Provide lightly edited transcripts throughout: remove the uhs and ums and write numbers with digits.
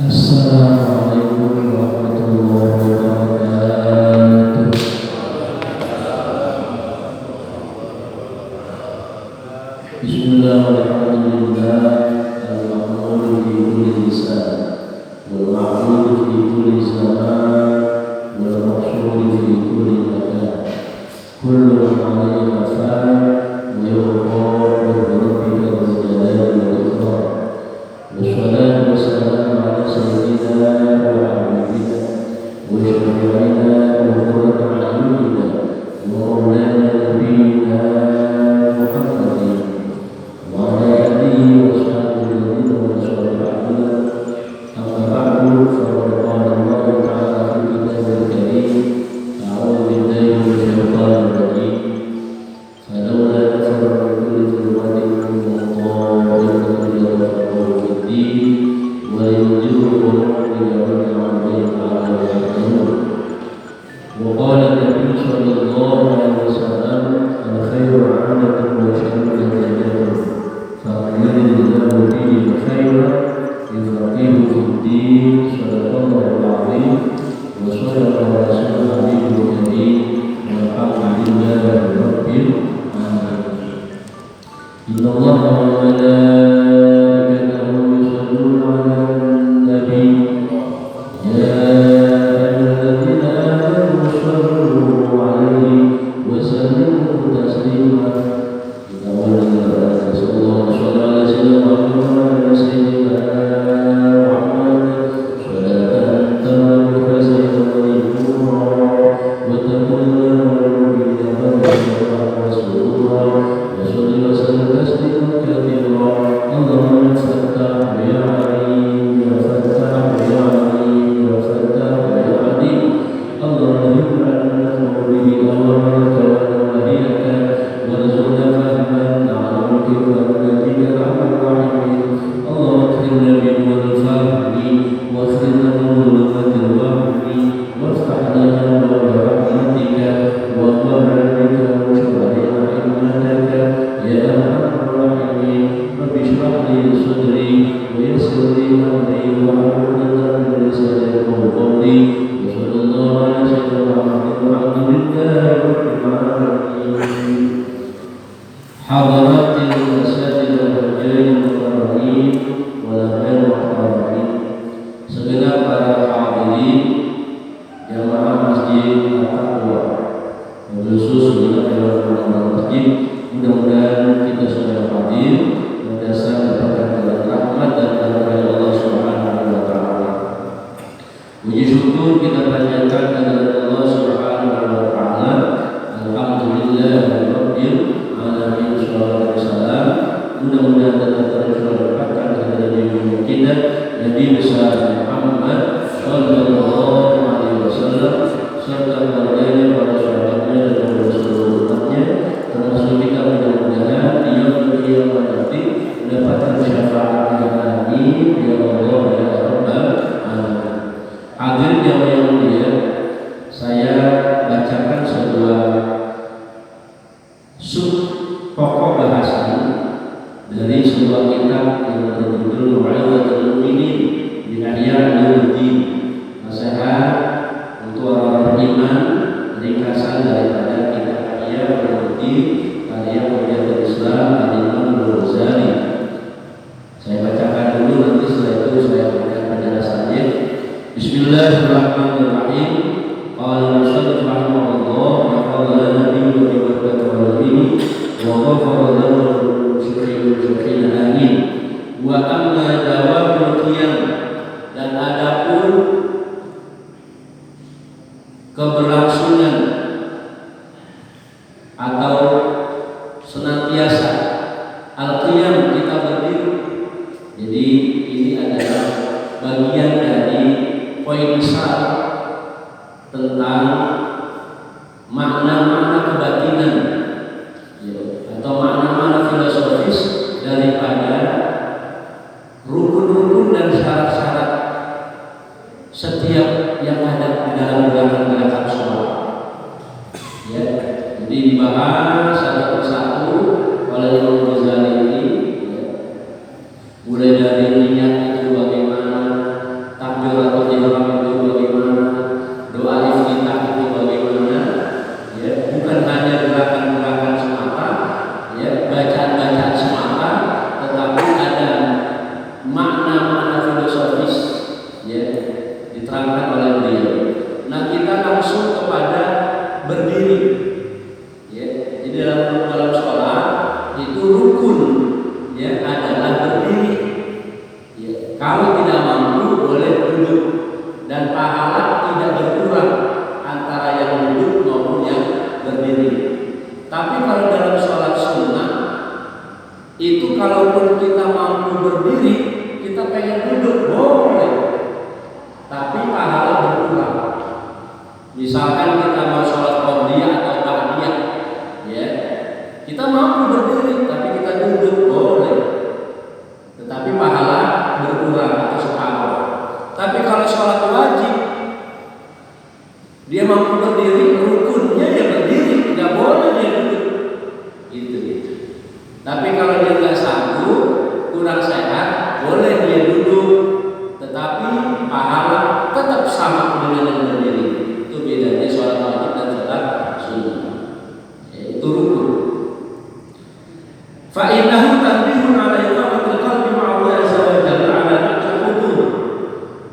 Assalamualaikum warahmatullahi wabarakatuh. Bismillah walhamdulillah al-mahmud fi kulli lisan wal ma'bud fi kulli zaman wal maqsud fi kulli makan kullu ma'alaihi afan wa yuqad bi rabbika wal jalali wal ikram. Wassalatu wassalamu ala sayyidina wa habibina wa syafi'ina wa qurrati a'yunina wa maulana nabiyyina Muhammadin wa ala alihi wa sahbihi wa sallam. Amma ba'du, faqad qala Allah ta'ala fi kitabihi al-karim, a'udzu billahi minash shaitanir rajim. Falawla nafara min kulli firqatin minhum ta'ifatun yatafaqahuna fid din wa yunziru qulubahum bi amrihim. Wa qala an-nabiy sallallahu alaihi wasallam, al-khairu 'alatun wa sharrun jannatun, faman yuridillahu bihi khairan yufaqihuhu fid din. Shadaqallahu al-'azim wa shadaqa rasulul nabiyil karim. Walhamdulillahi rabbil alamin. Inna Allaha wa malaikatahu yusholluna 'alan nabiy. Ya ayyuhalladzina amanu shollu 'alaihi wa sallimu taslima. Kita mulai dengan sallallahu alaihi wasallam sayyidina Muhammad salatan tamu fasayyidina wa taqullaha wa rasulullah wa sallallahu alaihi wasallam tasliman katsira. Allahumma fattah ya alim ya fattah ya alim ya fattah ya alim. Allahumma inna na'udzu Allahumma tawaffana warzuqna fahman na'lamu wa najina rahmatin. Allahumma akhirna bil fahmi wa akhirna bil wahmi waftah lana wa rahmatika wa rahmatika wa syurina innaka ya arhamar rahimin. Rabbi shrah li sadri wa yassir li amri wa hlul 'uqdatam min lisani yafqahu qawli. Wa sallallahu ala sayyidina Muhammadin walhamdulillahi rabbil alamin. Hadaratil masajidil hajjain mukarramin wal ghair mukarramin. Segenap para hadirin jamaah masjid At-Taqwa, khusus segenap jamaah masjid, mudah-mudahan kita sudah hadir berdasar kepada rahmat dan karunia Allah Subhanahu wa taala. Puji syukur kita panjatkan kepada Allah Subhanahu wa taala. Alhamdulillahirabbil alamin. Shallallahu alaihi wasallam. Mudah-mudahan kita tercurahkan kepada Nabi kita Nabi besar Muhammad sallallahu alaihi wasallam serta keluarganya, para sahabatnya dan seluruh umatnya, termasuk kita. Mudah-mudahan dia nanti mendapatkan syafaatnya. Amin ya Allah ya rabbal alamin. Hadirin yang mulia, saya bacakan sebuah pokok bahasan dari sebuah kitab yang berjudul Mau'izatul Mu'minin bi Ihya Ulumuddin, nasihat untuk orang beriman, ringkasan daripada kitab Ihya Ulumuddin karya Hujjatul Islam Al-Imam Al-Ghazali. Saya bacakan dulu, nanti setelah itu saya berikan penjelasannya. Bismillahirrahmanirrahim. Qala al-musannif rahimahullah wa qala nabiyyu bi barakatihi wa ghafara lahu syukrina amin. Wa amma dawamul qiyam, dan adapun keberlangsungan atau senantiasa al-qiyam, kita berdiri. Jadi ini adalah bagian dari poin besar tentang makna-makna kebatinan atau makna-makna filosofis daripada rukun-rukun dan syarat-syarat setiap yang ada di dalam gerakan-gerakan sholat. Ya, jadi dibahas satu persatu oleh Imam Ghazali ini. Ya, mulai dari niat itu bagaimana, mampu boleh duduk, dan pahala tidak berkurang antara yang duduk maupun yang berdiri. Tapi kalau dalam sholat sunnah itu, kalaupun kita mampu berdiri, kita pengen duduk boleh, tapi pahala berkurang. Misalkan kita mau sholat qobliyah atau ba'diyah, ya, kita mampu berdiri tapi kita duduk boleh, tetapi pahala berkurang atau separuh. Tapi kalau sholat wajib, dia mampu berdiri, rukunnya ya berdiri, tidak boleh dia duduk. Itu. Tapi kalau dia nggak sanggup, kurang sehat, boleh dia duduk, tetapi pahala tetap sama dengan yang berdiri. Itu bedanya sholat wajib dan sholat sunnah. Itu rukun. Fa'innahu tanbihun ala iqamatil qalbi ma'allah azza wa jalla ala naqil hudur.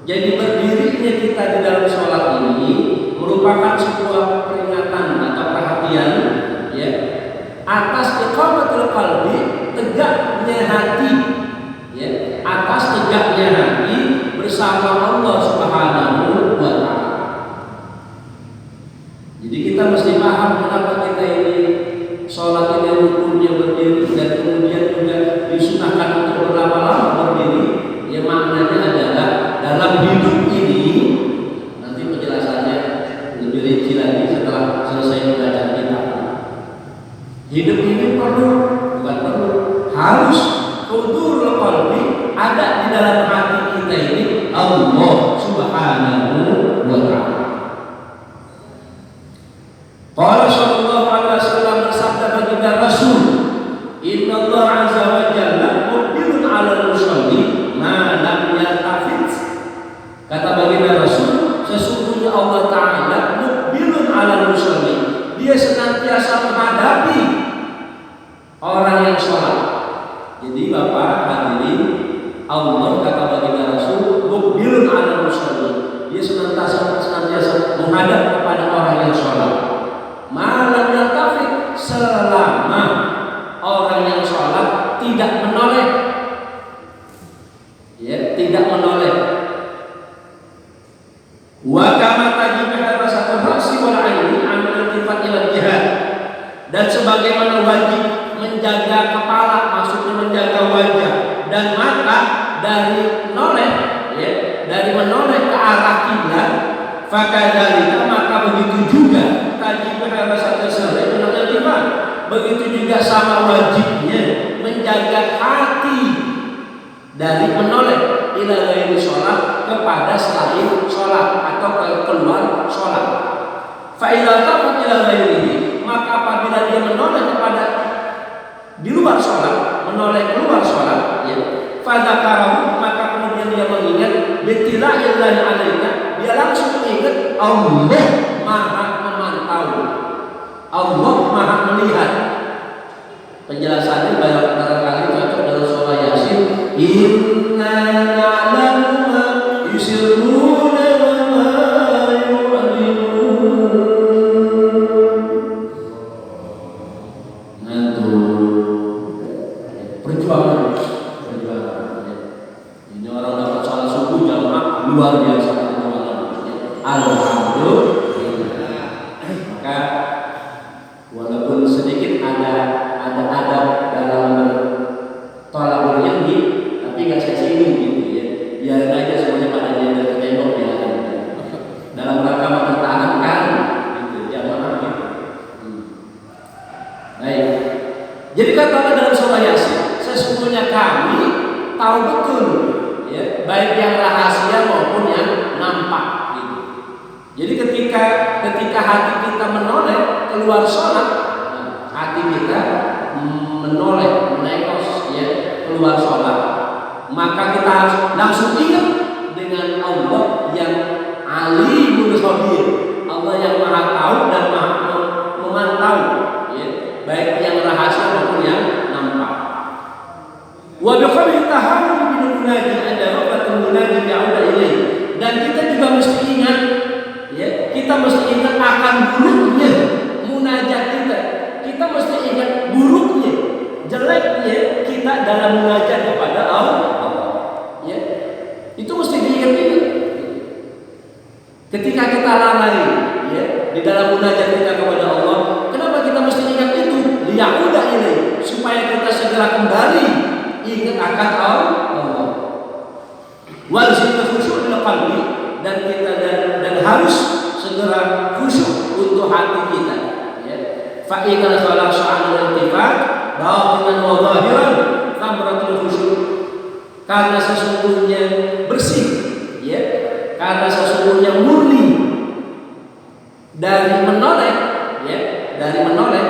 Jadi berdirinya kita di dalam sholat ini merupakan sebuah peringatan atau perhatian, ya, atas iqamatul qalbi, tegaknya hati, ya, atas tegaknya hati bersama Allah Subhanahu wa ta'ala. Jadi kita mesti paham kenapa kita ini sholat ini rukunnya berdiri, dan kemudian juga disunahkan untuk berlama-lama berdiri. Ya, maknanya adalah dalam hidup ini, nanti penjelasannya lebih rinci lagi setelah selesai membaca kitab. Hidup ini harus hudurul qalbi, ada di dalam hati kita ini Allah Subhanahu wa ta'ala. Qala sallallahu alaihi wasallam, bersabda baginda Rasul, inna Allah azza wa jalla muqbilun 'alal musalli ma lam yaltafit. Kata baginda Rasul, sesungguhnya Allah Ta'ala muqbilun 'alal musalli, dia senantiasa menghadapi orang yang sholat. Jadi Bapak hadirin, Allah, kata baginda Rasul, muqbilun 'alal musalli, dia senantiasa menghadap kepada orang yang sholat. Malam yang tafik, selama orang yang sholat tidak menoleh, ya, tidak menoleh. Wa kama tajib harasatul ra'si wal 'aini an iltifat ila jihad, dan sebagaimana wajib menjaga kepala, maksudnya menjaga wajah dan mata dari menoleh, ya, dari menoleh ke arah kiblat, fakadzalika, maka begitu juga tajib harasatul sarri min al-iltifat, begitu juga sama wajibnya menjaga hati dari menoleh ila ghairi sholat, kepada selain sholat atau keluar sholat. Fa idza tafat ila ghairihi, maka apabila dia menoleh kepada di luar sholat, menoleh keluar sholat, ya, fa dzakarahu, maka kemudian dia mengingat bittila'illahi 'alaika, dia langsung ingat Allah Maha memantau, Allah Maha melihat. Penjelasannya barangkali cocok dalam surah Yasin, inna na'lamu ma yusirruna wa ma yu'linun. Perjuangan. Ini orang dapat salat subuh jamaah luar biasa perjuangan. Alhamdulillah. Maka walaupun sedikit ada adab dalam tolak ilmi, tapi nggak saya singgung gitu, ya. Biarin aja semuanya pada dia ke tembok, ya. Dalam rangka mempertahankan gitu, jamaah gitu. Baik. Jadi kata Allah dalam surah Yasin, sesungguhnya kami tahu betul, ya, baik yang rahasia maupun yang nampak gitu. Jadi ketika hati kita menoleh keluar sholat, hati kita menoleh, menekos, ya, keluar sholat, maka kita harus langsung ingat dengan Allah yang Alimul Khabir, Allah yang Maha Tahu dan Maha Memantau, ya, baik yang rahasia maupun yang nampak. Wa bi khabri tahawun bil munadi ada waqtul munadi ya'uda ilaih, dan kita juga mesti ingat, ya, kita mesti ingat akan buruknya munajat kita. Kita mesti ingat buruknya, jeleknya kita dalam munajat kepada Allah, ya. Itu Ketika kita lalai ya, di dalam munajat kita kepada Allah, kenapa kita mesti ingat itu? Liyauda ini, supaya kita segera kembali ingat akan Allah. Wajib khusyuk dalam qalbi, dan kita dan harus segera khusyuk untuk hati kita. Ya. Fa inna salat sya'anul intifaq batinan wa zahiran kamratul khusyuk. Karena sesungguhnya bersih, ya. Karena sesungguhnya murni dari menoleh, ya, dari menoleh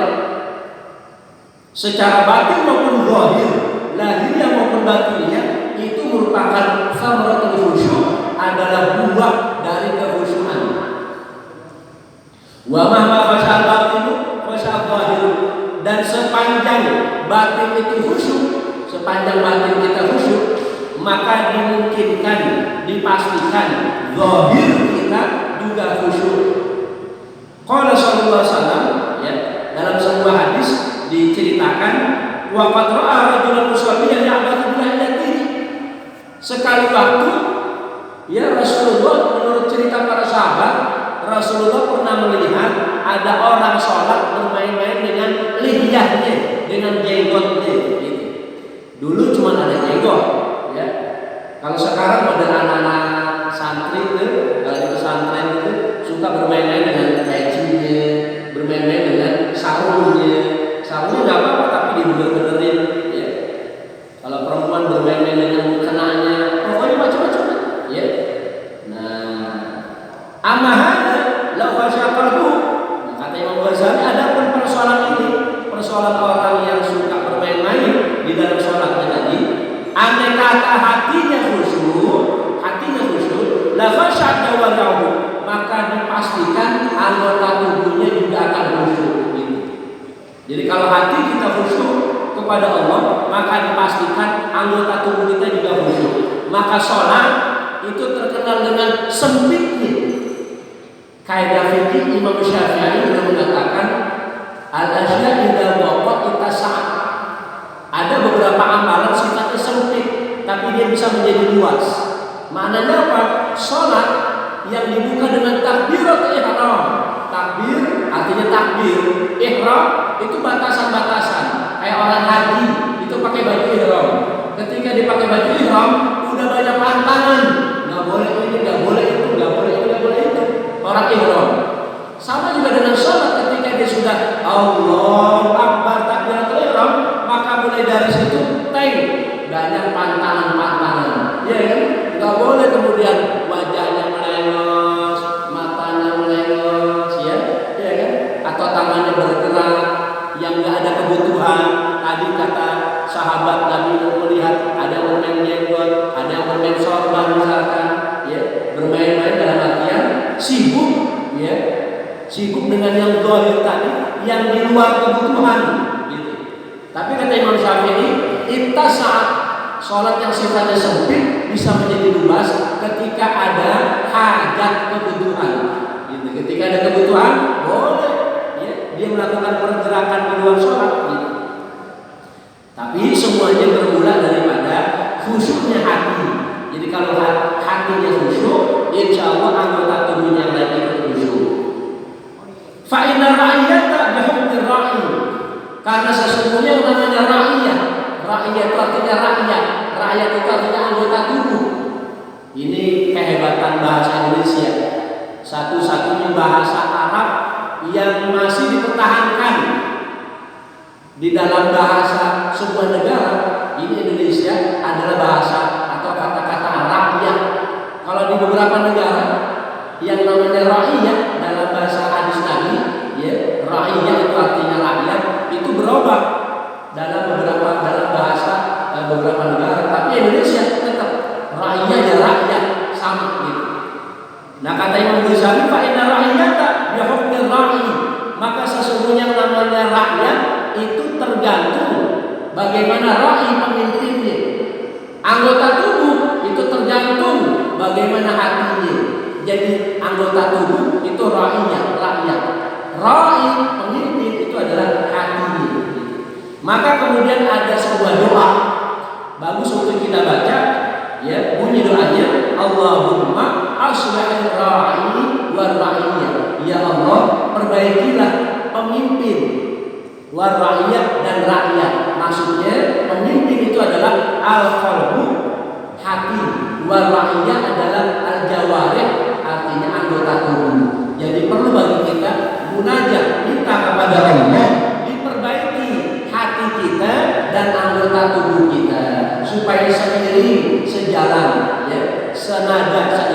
secara batin maupun zahir, lahiriah maupun batinnya, itu merupakan samaratul khusyuk, adalah buah dari kekhusyukan. Wa ma khashal batinu khashal zahir, dan sepanjang batin itu khusyuk, sepanjang batin kita khusyuk, maka dimungkinkan, dipastikan zahir kita juga khusyuk. Qala sallallahu alaihi wasallam, ya, dalam sebuah hadis diceritakan, wa qad ra'a rajulan musalliyan ya'badu billahi. Sekali waktu, ya, Rasulullah, menurut cerita para sahabat, Rasulullah pernah melihat ada orang sholat bermain-main dengan lihyahnya, dengan jenggotnya. Gitu. Dulu cuma ada jenggot, ya. Kalau sekarang ada anak-anak santri itu, dari pesantren itu suka bermain-main dengan pecinya, bermain-main dengan sarungnya. Sarungnya nggak apa-apa, tapi dibener-benerin. Ya. Kalau perempuan bermain-main dengan mukenanya, pokoknya macam-macam. Ya. Nah, amahana la wasyaqalbu. Nah, kata Imam Ghazali, ada pun persoalan ini, persoalan orang yang suka bermain-main di dalam sholatnya tadi. Andai kata hatinya khusyuk, la khasya'at jawarahu, maka dipastikan anggota tubuhnya juga akan khusyuk. Gitu. Jadi kalau hati kita khusyuk kepada Allah, maka dipastikan anggota tubuh kita juga khusyuk. Maka sholat itu terkenal dengan sempitnya. Kaidah fikih Imam Syafi'i yang mengatakan al-asya' idza waqa'a tas'a'. Ada beberapa amalan sifatnya sempit, tapi dia bisa menjadi luas. Maknanya apa? Sholat yang dibuka dengan takbiratul ihram. Takbir artinya takbir. Ihram itu batasan-batasan. Kayak orang haji itu pakai baju ihram. Ketika dipakai baju ihram, udah banyak pantangan. Nggak boleh ini, nggak boleh itu, nggak boleh ini, nggak boleh itu. Orang ihram. Sama juga dengan sholat, ketika dia sudah Allahu Akbar takbiratul ihram, maka mulai dari situ banyak pantangan-pantangan. Ya kan? Nggak boleh kemudian wajahnya melengos, matanya melengos, ya kan? Atau tangannya bergerak yang nggak ada kebutuhan. Tadi kata sahabat Nabi melihat ada yang bermain jenggot, ada yang bermain sorban misalkan, ya, bermain-main dalam artian sibuk, ya, sibuk dengan yang zahir tadi, yang di luar kebutuhan. Gitu. Tapi kata Imam Syafi'i, itu saat sholat yang sifatnya sempit bisa menjadi luas ketika ada hajat kebutuhan. Gitu. Ketika ada kebutuhan, boleh, ya, dia melakukan pergerakan di luar sholat. Gitu. Tapi semuanya bermula daripada khusyuknya hati. Jadi kalau hatinya khusyuk, insya Allah anggota tubuhnya yang lain itu khusyuk. Fa inna ra'iyata bihukmi ra'i. Karena sesungguhnya yang namanya ra'iyah. Ra'iyah itu artinya rakyat. Rakyat itu artinya anggota tubuh. Ini kehebatan bahasa Indonesia. Satu-satunya bahasa Arab yang masih dipertahankan di dalam bahasa sebuah negara. Ini Indonesia adalah bahasa atau kata-kata rakyat. Kalau di beberapa negara yang namanya ra'iyah dalam bahasa hadis Nabi, ya, ra'iyah itu artinya rakyat, itu berubah dalam bahasa beberapa negara. Tapi Indonesia tetap ra'iyah ya rakyat, sama gitu. Nah, kata Imam Ghazali, fa inna ra'iyata bi hukmi ra'i, maka sesungguhnya namanya rakyat itu tergantung bagaimana ra'i pemimpinnya. Anggota tubuh itu tergantung bagaimana hatinya. Jadi anggota tubuh itu ra'inya, rakyat. Ra'i pemimpin itu adalah hatinya. Maka kemudian ada sebuah doa bagus untuk kita baca, ya, bunyi doanya Allahumma aslihil ra'i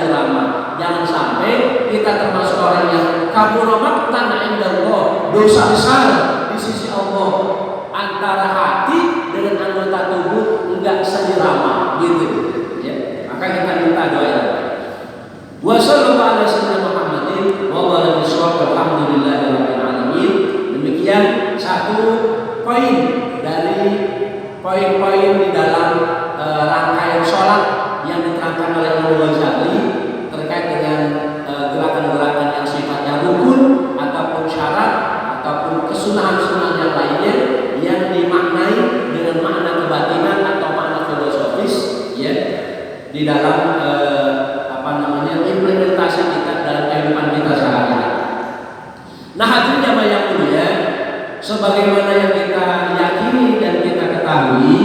irama. Jangan sampai kita termasuk orang yang kabura maqtan indallah, dosa besar di sisi Allah, antara hati dengan anggota tubuh enggak seirama gitu ya. Maka kita minta doa. Wa sallallahu alaihi wasallam Muhammadin wa ala alihi walhamdulillahirabbil alamin. Demikian satu poin dari poin-poin di dalam rangkaian sholat yang diterangkan oleh Imam Ghazali terkait dengan gerakan-gerakan yang sifatnya rukun ataupun syarat ataupun kesunahan-sunahan yang lainnya yang dimaknai dengan makna kebatinan atau makna filosofis ya di dalam implementasi kita dalam kehidupan kita sehari-hari. Nah, hadirin jamaah yang mulia, sebagaimana yang kita yakini dan kita ketahui,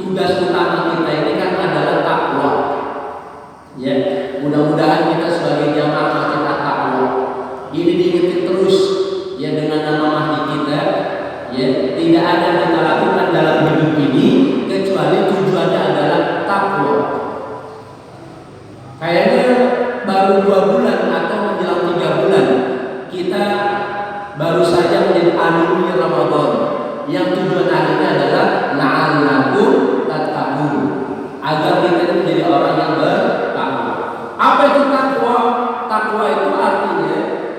tugas utama kita ini kan adalah takwa. Ya, mudah-mudahan kita sebagai jamaah kita takwa. Ini diingatkan terus ya dengan nama mahdi kita. Ya, tidak ada yang kita lakukan dalam hidup ini kecuali tujuannya adalah takwa. Kayaknya baru 2 bulan atau menjelang 3 bulan kita baru saja menjadi alumni Ramadan yang tujuan akhirnya adalah la'allakum tattaqun, agar kita menjadi orang yang bertakwa. Apa itu takwa? Takwa itu artinya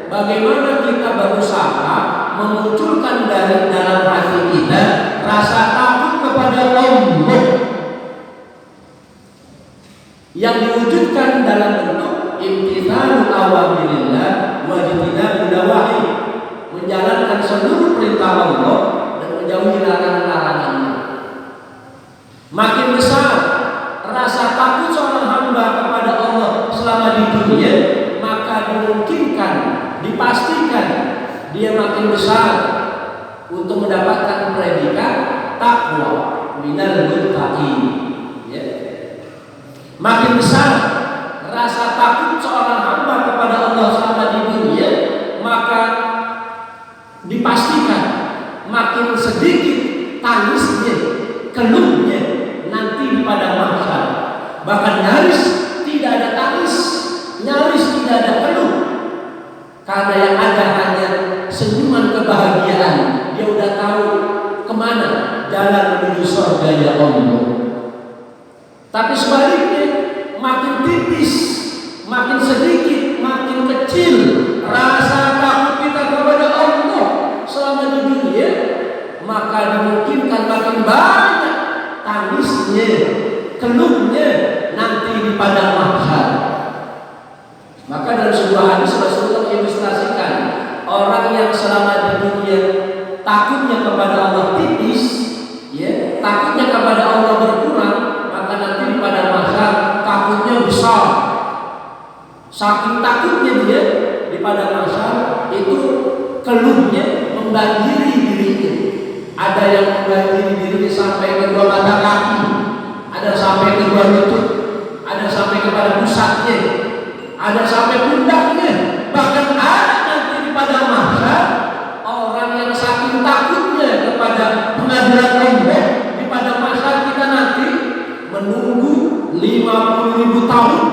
bagaimana kita berusaha memunculkan dari dalam hati kita rasa takut kepada Allah yang diwujudkan dalam bentuk imtithalu awamirillah wa ijtinabu nawahi, menjalankan seluruh perintah Allah dan menjauhi larangan-larangannya. Makin besar rasa takut seorang hamba kepada Allah selama di dunia, maka dimungkinkan, dipastikan dia makin besar untuk mendapatkan predikat takwa minal muttaqin. Ya. Makin besar rasa takut seorang hamba kepada Allah selama di dunia, maka dipastikan makin sedikit tangisnya, keluhnya nanti di padang mahsyar. Bahkan nyaris tidak ada tangis, nyaris tidak ada keluh, karena yang ada hanya senyuman kebahagiaan. Dia udah tahu kemana jalan menuju surganya Allah. Tapi sebaliknya makin tipis, makin sedikit, makin kecil rasa takut kita kepada Allah selama di dunia, maka dimungkinkan makin banyak tangisnya, keluhnya nanti di padang mahsyar. Maka dalam sebuah hadis Rasulullah mengilustrasikan orang yang selama di dunia takutnya kepada Allah tipis, ya, takutnya kepada Allah berkurang, maka nanti di padang mahsyar takutnya besar. Saking takutnya dia di padang mahsyar itu keluhnya membanjiri dirinya. Ada yang membanjiri dirinya sampai kedua mata kaki, ada sampai kedua lutut, ada sampai kepada pusatnya, ada sampai pundaknya. Bahkan ada nanti di padang mahsyar orang yang saking takutnya kepada pengadilan Allah di padang mahsyar kita nanti menunggu 50.000 tahun.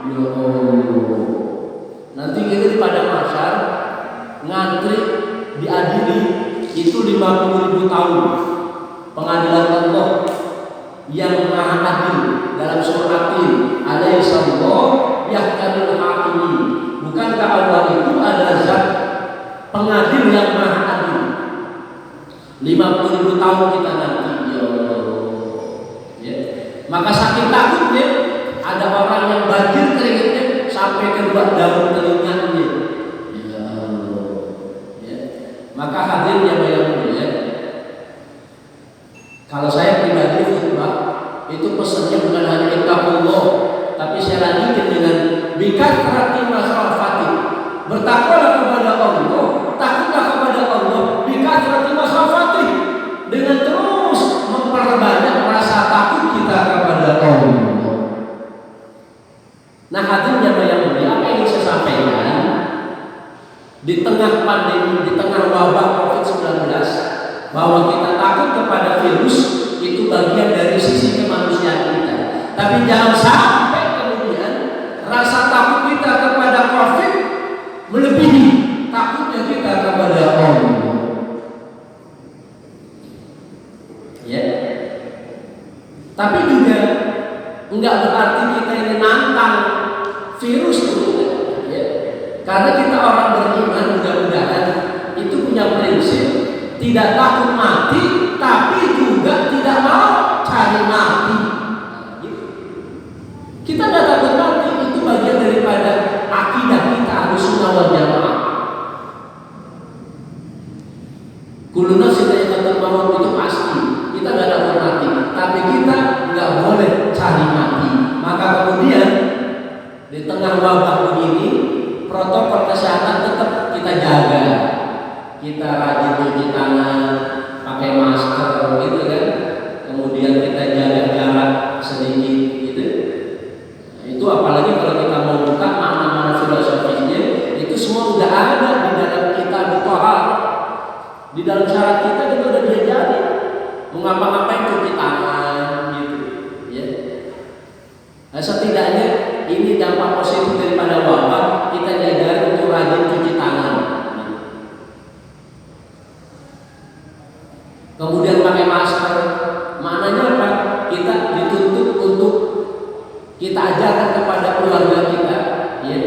Ya Allah. Nanti kita di padang mahsyar ngantri diadili itu 50.000 tahun. Pengadilan Allah yang maha adil dalam surah Al alaihissallahu yahkamul hakimin. Bukankah Allah itu adalah zat pengadil yang maha adil? 50.000 tahun kita nanti, ya Allah. Ya. Maka saking takutnya ada orang yang banjir keringetnya sampai kedua daun telinganya. Ya Allah. Ya. Maka hadirin yang mulia, kalau saya pribadi khutbah itu pesannya bukan hanya ittaqullah, tapi saya lanjutin dengan bikatsrati masrafati. Bertakwalah kepada Allah, takutlah kepada Allah bikatsrati masrafati, dengan terus memperbanyak rasa takut kita kepada Allah. Nah, hadirin yang mulia, apa yang saya sampaikan di tengah pandemi, di tengah wabah COVID-19, bahwa kita takut kepada virus itu bagian dari sisi kemanusiaan kita. Tapi jangan sampai kemudian rasa takut Tapi juga enggak berarti kita ini nantang virus itu, ya. Karena kita orang beriman, mudah-mudahan itu punya prinsip tidak takut mati, tapi juga tidak mau cari mati. Kita tidak takut mati, itu bagian daripada akidah kita Ahlussunnah wal Jamaah. Kullu nafsin dha'iqatul maut itu pasti. Kita tidak takut mati, tapi kita nggak boleh cari mati. Maka kemudian di tengah wabah begini, protokol kesehatan tetap kita jaga. Kita rajin cuci tangan, pakai masker, gitu kan. Kemudian kita jaga jarak sedikit, gitu. Itu apalagi kalau kita mau buka mana-mana filosofisnya, itu semua udah ada di dalam kitab Thahar. Di dalam syarat kita itu udah diajarin. Mau ngapa-ngapain cuci tangan, gitu, ya. Nah, setidaknya ini dampak positif daripada wabah, kita diajarin untuk rajin cuci tangan. Kemudian pakai masker. Maknanya apa? Kita dituntut untuk kita ajarkan kepada keluarga kita, ya,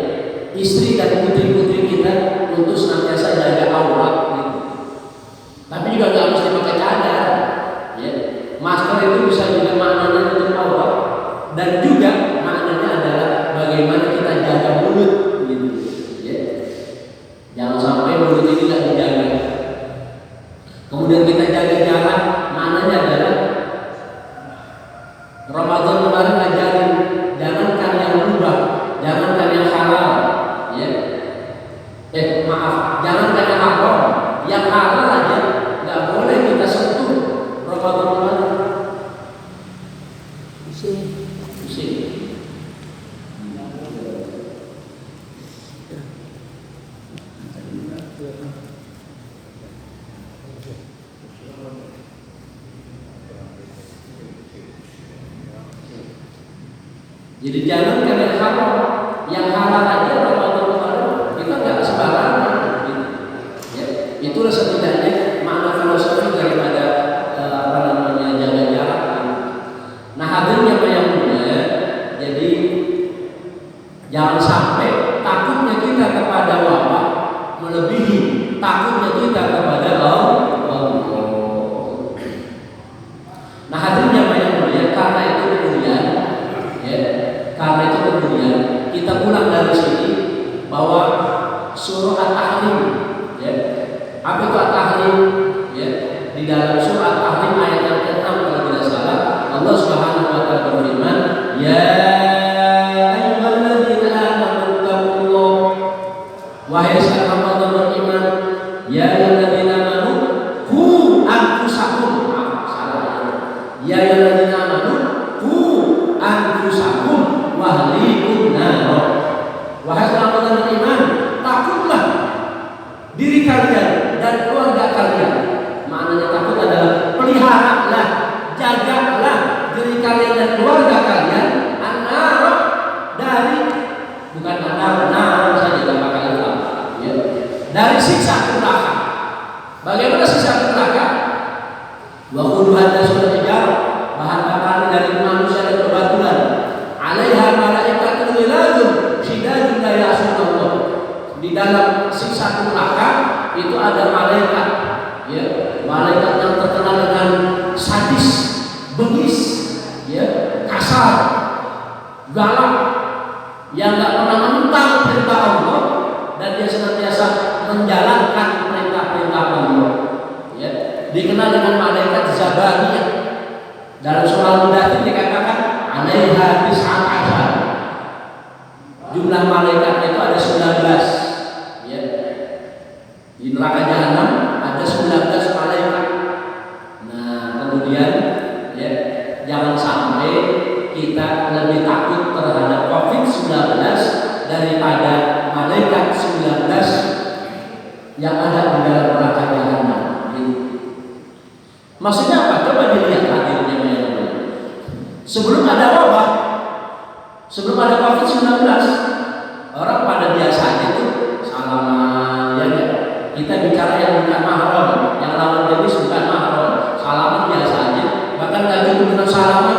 istri dan putri-putri kita untuk senantiasa jaga aurat, gitu. Tapi juga nggak mesti pakai cadar, ya. Masker itu bisa juga maknanya untuk aurat, dan juga maknanya adalah bagaimana kita jaga mulut, gitu, ya. Jangan sampai mulut ini nggak dijaga. Kemudian kita jaga jarak, maknanya adalah Ramadan kemarin ngajarin jangankan yang mubah, jangankan yang halal, ya. Jangankan yang haram, yang halal aja nggak boleh kita sentuh. Ramadan kemarin pusing. Jadi jangan yang haram, yang halal aja Ramadan kemarin kita nggak sembarangan, gitu. Ya, itulah setidaknya makna filosofi daripada jaga jarak. Nah, hadirnya yang mulia, jadi jangan sampai takutnya kita kepada wabah melebihi takutnya kita kepada Allah. Nah, hadirnya yang mulia, karena itu kemudian, ya. Karena itu kemudian kita pulang dari sini bahwa surah At-Tahrim, ya. Apa itu At-Tahrim? Ya. Di dalam surah At-Tahrim ayat yang ke-6 kalau tidak salah, Allah Subhanahu wa taala berfirman, "Ya ayyuhalladzina amanu taqullah." Wahai sahabat beriman, ya ayyuhalladzina amanu qu anfusakum. Ya ayyuhalladzina amanu qu anfusakum wahlikum naro. Wahai orang beriman, takutlah diri kalian dan keluarga kalian. Maknanya takut adalah peliharalah, jagalah diri kalian dan keluarga kalian an-naro, dari bukan an-naro saja dalam kata, ya, dari siksa neraka. Bagaimana siksa neraka? Wa quduhan nasul hijarah, bahan bakar dari manusia dan bebatuan. Alaiha malaikatun ghiladun syidadun la ya'sunallah. Di dalam siksa neraka itu ada malaikat, ya, malaikat yang terkenal dengan sadis, bengis, ya, kasar, galak, yang nggak pernah menentang perintah Allah dan dia senantiasa menjalankan perintah-perintah Allah, ya. Dikenal dengan malaikat Zabaniyah. Dalam surah Al-Mudaththir dikatakan alaiha tis'at asyar. Jumlah malaikatnya itu ada 19, ya. Di neraka jahanam ada 19 malaikat. Nah, kemudian, ya, jangan sampai kita lebih takut terhadap COVID-19 daripada malaikat 19 yang ada di dalam neraka jahanam. Maksudnya apa? Coba dilihat hadirnya yang lain. Sebelum ada wabah, sebelum ada COVID-19, orang pada biasanya itu salaman, ya, ya. Kita bicara yang bukan mahram, yang lawan jenis bukan mahram, salaman biasanya. Bahkan nggak cukup dengan salaman,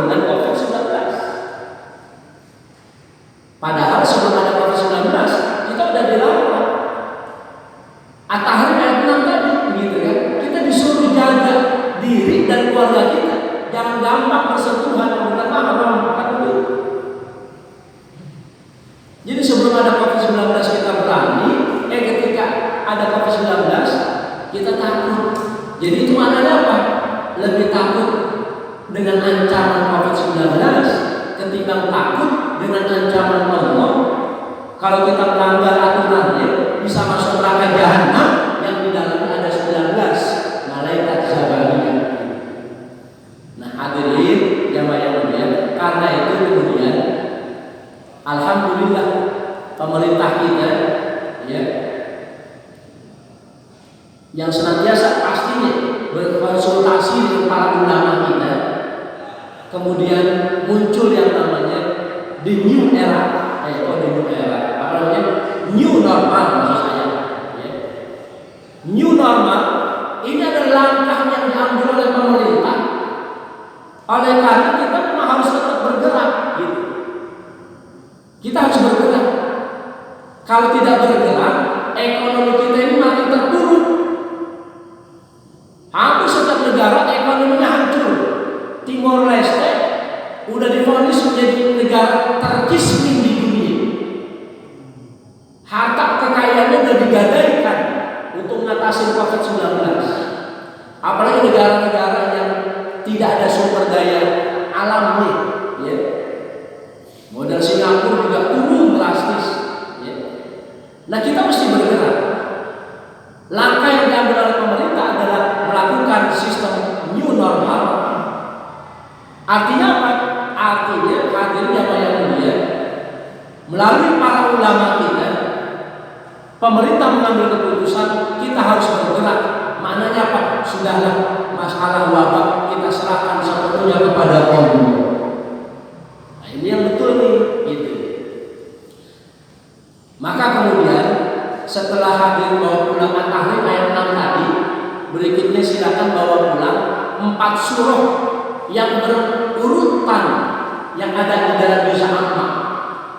dengan COVID-19. Padahal sebelum ada COVID-19 kita udah dilarang. At-Tahrim ayat 6 tadi, gitu kan? Kita disuruh jaga diri dan keluarga kita, jangan gampang bersentuhan dengan makan dulu. Jadi sebelum ada COVID-19 kita berani, ketika ada COVID-19 kita takut. Jadi itu maknanya apa? Lebih takut dengan ancaman COVID-19 ketimbang takut dengan ancaman Allah. Kalau kita melanggar aturannya bisa masuk neraka jahanam yang di dalamnya ada 19 malaikat zabaniyah. Nah, hadirin jamaah yang mulia, karena itu kemudian alhamdulillah pemerintah kita ya yang senantiasa pastinya berkonsultasi dengan para ulama kita, kemudian muncul yang namanya the new era, the new era, apa namanya, new normal maksud saya, ya. New normal ini adalah langkah yang diambil oleh pemerintah. Oleh karena kita memang harus tetap bergerak, gitu. Kita harus bergerak. Kalau tidak bergerak, ekonomi kita ini makin terpuruk. Hampir setiap negara ekonominya hancur. Timor Leste udah divonis menjadi negara terkismin di dunia. Harta kekayaannya udah digadaikan untuk mengatasi COVID-19. Apalagi negara-negara yang tidak ada sumber daya alamnya, ya. Modal Singapura juga turun drastis, ya. Nah, kita mesti bergerak. Langkah yang diambil oleh pemerintah adalah melakukan sistem new normal. Artinya apa? Artinya hadirin yang mulia, melalui para ulama kita, pemerintah mengambil keputusan kita harus bergerak. Maknanya apa? Sudahlah, masalah wabah kita serahkan sepenuhnya kepada Allah. Nah, ini yang betul nih, gitu. Maka kemudian setelah hadir bawa pulang At-Tahrim ayat 6 tadi, berikutnya silakan bawa pulang 4 surah yang berurutan yang ada di dalam juz Amma.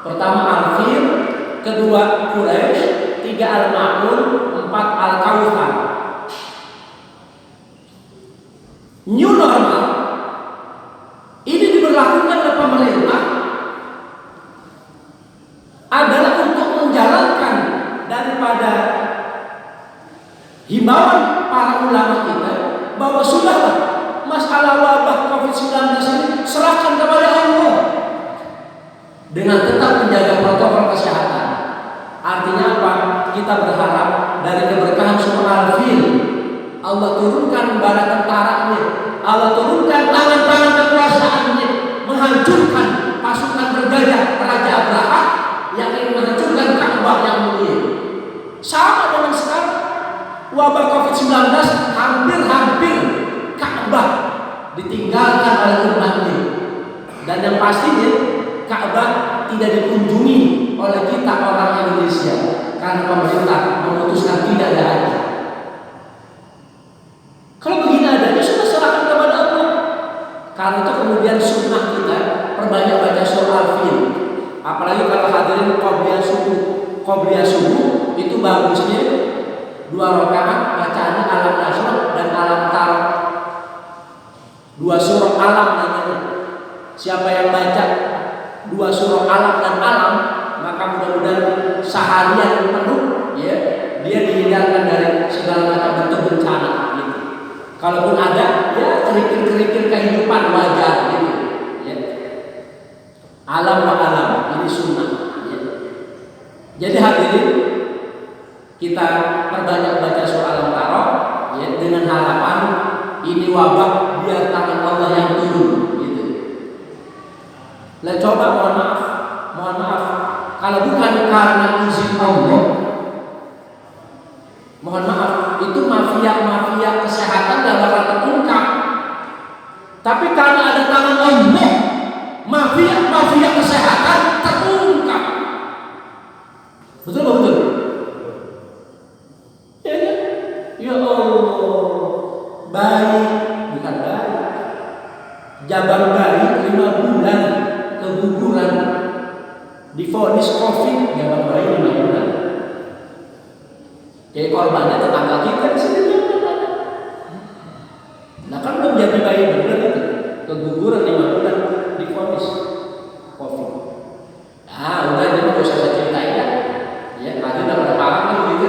Pertama Al-Fil, kedua Quraisy, 3 Al-Ma'un, 4 Al-Kautsar. New normal ini diberlakukan oleh pemerintah adalah untuk menjalankan daripada himbauan para ulama kita bahwa sudahlah masalah wabah COVID-19 ini serahkan kepada Allah dengan tetap menjaga protokol kesehatan. Artinya apa? Kita berharap dari keberkahan surah Al-Fil Allah turunkan bala tentaranya, Allah turunkan tangan-tangan kekuasaannya, menghancurkan pasukan bergajah Raja Abraha yang ingin menghancurkan Ka'bah yang mulia. Sama dengan sekarang, wabah COVID-19 hampir Ka'bah ditinggalkan oleh umatnya. Dan yang pastinya Ka'bah tidak dikunjungi oleh kita orang Indonesia karena pemerintah memutuskan tidak ada haji. Kalau begini adanya sudah serahkan kepada Allah. Karena itu kemudian sunnah kita perbanyak baca surah Al-Fil. Apalagi kalau hadirin qobliyah subuh itu bagusnya 2 rakaat bacaannya Alam Nasr dan Alam Tar. 2 surah Alam namanya. Siapa yang baca 2 surah Alam dan Alam, maka mudah-mudahan seharian penuh ya dia dihindarkan dari segala macam bentuk bencana. Kalaupun ada, ya kerikil-kerikil kehidupan wajar gitu. Ya. Alam wa alam, ini sunnah. Ya. Jadi hadirin, kita perbanyak baca surah Al-Baqarah ya, dengan harapan ini wabah biar tangan Allah yang turun. Gitu. Lah coba mohon maaf, kalau bukan karena izin Allah, mohon maaf, itu mafia kesehatan gak bakal terungkap. Tapi karena ada tangan Allah, mafia kesehatan terungkap. Betul apa betul? Ya, ya Allah, baik bukan baik, Jabang bayi 5 bulan keguguran, divonis COVID, jabang bayi 5 bulan. Kayak korbannya tetangga kita di sini. Nah kan belum jadi bayi bener itu, keguguran 5 bulan, divonis COVID. Nah udah ini nggak usah saya ceritain ya. Ya ada pada parah kan gitu.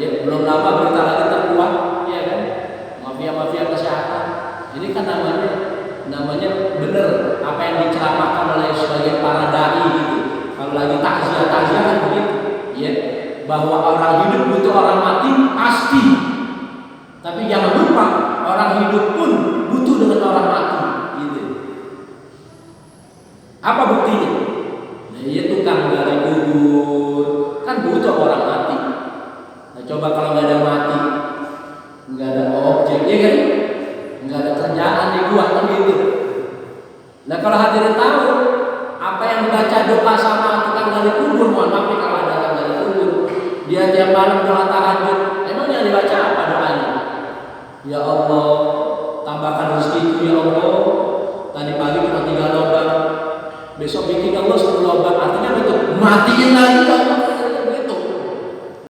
Ya belum lama berita lagi terkuat, ya kan? Mafia kesehatan. Ini kan namanya bener apa yang diceramakan oleh sebagian para dai gitu. Kalau lagi takziah kan begitu, ya bahwa orang hidup butuh orang mati pasti. Tapi jangan lupa orang hidup pun butuh dengan orang mati, gitu. Apa buktinya? Nah, iya tukang gali kubur kan butuh orang mati. Nah, coba kalau nggak ada mati, nggak ada objek, ya kan? Nggak ada kerjaan di gua kan gitu. Nah kalau hadirin tahu apa yang dibaca doa sama tukang gali kubur, mohon maaf nih kalau ada tukang gali kubur, dia tiap malam doa tahajud, emang yang dibaca apa doanya? Ya Allah, tambahkan rezekiku ya Allah. Tadi pagi cuma 3 lubang, besok bikin Allah 10 lubang. Artinya betul, matiin lagi ya Allah.